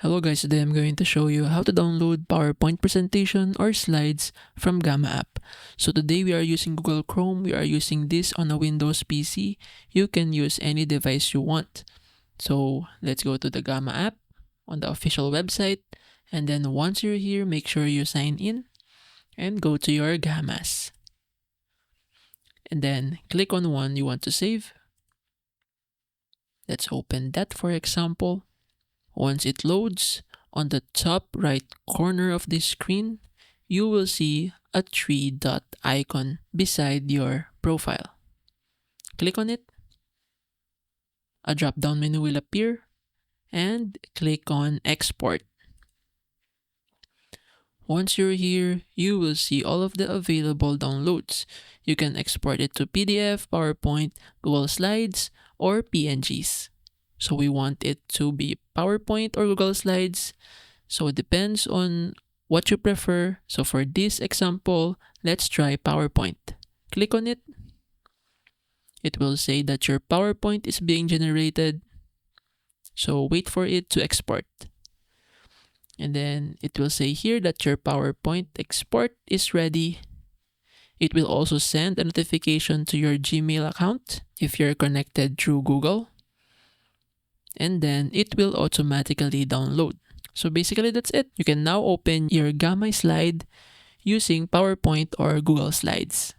Hello guys, today I'm going to show you how to download PowerPoint presentation or slides from Gamma app. So today we are using Google Chrome, we are using this on a Windows PC. You can use any device you want. So let's go to the Gamma app on the official website, and then once you're here, make sure you sign in and go to your Gammas. And then click on one you want to save. Let's open that for example. Once it loads, on the top right corner of the screen, you will see a three-dot icon beside your profile. Click on it. A drop-down menu will appear, and click on Export. Once you're here, you will see all of the available downloads. You can export it to PDF, PowerPoint, Google Slides, or PNGs. So we want it to be PowerPoint or Google Slides. So it depends on what you prefer. So for this example, let's try PowerPoint. Click on it. It will say that your PowerPoint is being generated. So wait for it to export. And then it will say here that your PowerPoint export is ready. It will also send a notification to your Gmail account if you're connected through Google. And then it will automatically download. So basically that's it. You can now open your Gamma slide using PowerPoint or Google Slides.